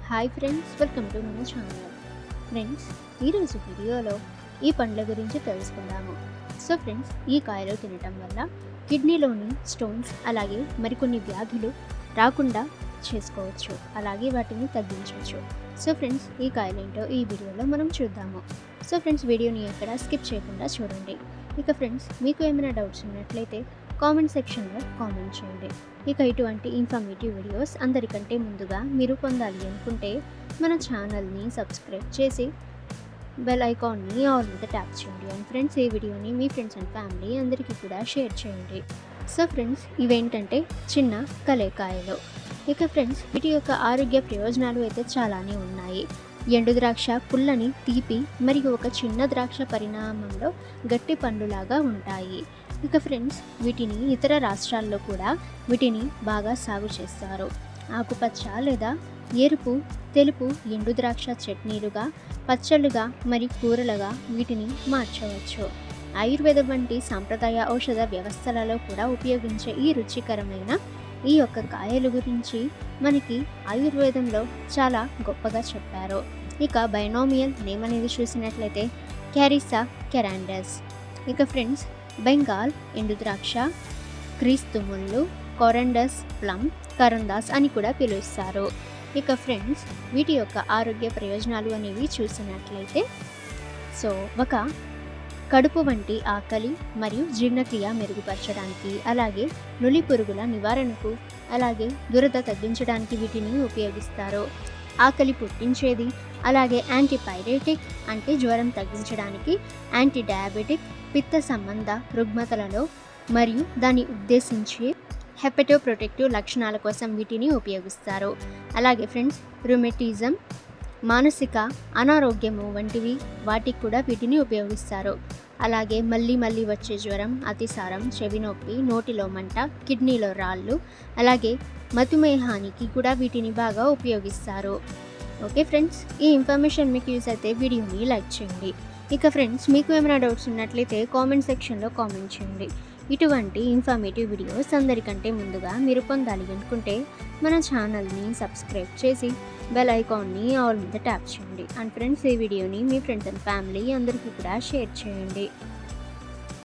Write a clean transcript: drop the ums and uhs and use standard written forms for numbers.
Hi friends, welcome to మన channel. Friends, ఈరోజు వీడియోలో ఈ పండ్ల గురించి తెలుసుకుందాము. సో ఫ్రెండ్స్, ఈ కాయలు తినటం వల్ల కిడ్నీలోని స్టోన్స్ అలాగే మరికొన్ని వ్యాధులు రాకుండా చేసుకోవచ్చు, అలాగే వాటిని తగ్గించవచ్చు. సో ఫ్రెండ్స్, ఈ కాయలు ఏంటో ఈ వీడియోలో మనం చూద్దాము. సో ఫ్రెండ్స్, వీడియోని ఎక్కడ స్కిప్ చేయకుండా చూడండి. ఇక ఫ్రెండ్స్, మీకు ఏమైనా డౌట్స్ ఉన్నట్లయితే కామెంట్ సెక్షన్లో కామెంట్ చేయండి. ఇక ఇటువంటి ఇన్ఫర్మేటివ్ వీడియోస్ అందరికంటే ముందుగా మీరు పొందాలి అనుకుంటే మన ఛానల్ని సబ్స్క్రైబ్ చేసి బెల్ ఐకాన్ని ఆల్ మీద ట్యాప్ చేయండి. అండ్ ఫ్రెండ్స్, ఈ వీడియోని మీ ఫ్రెండ్స్ అండ్ ఫ్యామిలీ అందరికీ కూడా షేర్ చేయండి. సో ఫ్రెండ్స్, ఇవేంటంటే చిన్న కలేకాయలు. ఇక ఫ్రెండ్స్, వీటి యొక్క ఆరోగ్య ప్రయోజనాలు అయితే చాలానే ఉన్నాయి. ఎండు ద్రాక్ష పుల్లని, తీపి మరియు ఒక చిన్న ద్రాక్ష పరిణామంలో గట్టి పండులాగా ఉంటాయి. ఇక ఫ్రెండ్స్, వీటిని ఇతర రాష్ట్రాల్లో కూడా వీటిని బాగా సాగు చేస్తారు. ఆకుపచ్చ లేదా ఎరుపు, తెలుపు ఎండు ద్రాక్ష చట్నీలుగా, పచ్చళ్ళుగా మరియు కూరలుగా వీటిని మార్చవచ్చు. ఆయుర్వేదం వంటి సాంప్రదాయ ఔషధ వ్యవస్థలలో కూడా ఉపయోగించే ఈ రుచికరమైన ఈ యొక్క కాయల గురించి మనకి ఆయుర్వేదంలో చాలా గొప్పగా చెప్పారు. ఇక బైనోమియల్ నేమ్ అనేది చూసినట్లయితే క్యారిసా కెరాండస్. ఇక ఫ్రెండ్స్, బెంగాల్ ఎండు ద్రాక్ష, క్రీస్తు ముళ్ళు, కొరండస్ ప్లమ్, కరందాస్ అని కూడా పిలుస్తారు. ఇక ఫ్రెండ్స్, వీటి యొక్క ఆరోగ్య ప్రయోజనాలు అనేవి చూసినట్లయితే ఒక కడుపు వంటి ఆకలి మరియు జీర్ణక్రియ మెరుగుపరచడానికి, అలాగే నులి పురుగుల నివారణకు, అలాగే దురద తగ్గించడానికి వీటిని ఉపయోగిస్తారు. ఆకలి పుట్టించేది, అలాగే యాంటీపైరేటిక్ అంటే జ్వరం తగ్గించడానికి, యాంటీ డయాబెటిక్ పిత్త సంబంధ రుగ్మతలలో మరియు దాన్ని ఉద్దేశించి హెపటోప్రొటెక్టివ్ లక్షణాల కోసం వీటిని ఉపయోగిస్తారు. అలాగే ఫ్రెండ్స్, రుమెటిజం, మానసిక అనారోగ్యము వంటివి వాటికి కూడా వీటిని ఉపయోగిస్తారు. అలాగే మళ్ళీ వచ్చే జ్వరం, అతిసారం, చెవి నొప్పి, నోటిలో మంట, కిడ్నీలో రాళ్ళు, అలాగే మధుమేహానికి కూడా వీటిని బాగా ఉపయోగిస్తారు. ఓకే ఫ్రెండ్స్, ఈ ఇన్ఫర్మేషన్ మీకు యూస్ అయితే వీడియోని లైక్ చేయండి. ఇక ఫ్రెండ్స్, మీకు ఏమైనా డౌట్స్ ఉన్నట్లయితే కామెంట్ సెక్షన్లో కామెంట్ చేయండి. ఇటువంటి ఇన్ఫర్మేటివ్ వీడియోస్ అందరికంటే ముందుగా మీరు పొందాలి అనుకుంటే మన ఛానల్ని సబ్స్క్రైబ్ చేసి బెల్ ఐకాన్ని ఆల్ మీద ట్యాప్ చేయండి. అండ్ ఫ్రెండ్స్, ఈ వీడియోని మీ ఫ్రెండ్స్ అండ్ ఫ్యామిలీ అందరికీ కూడా షేర్ చేయండి.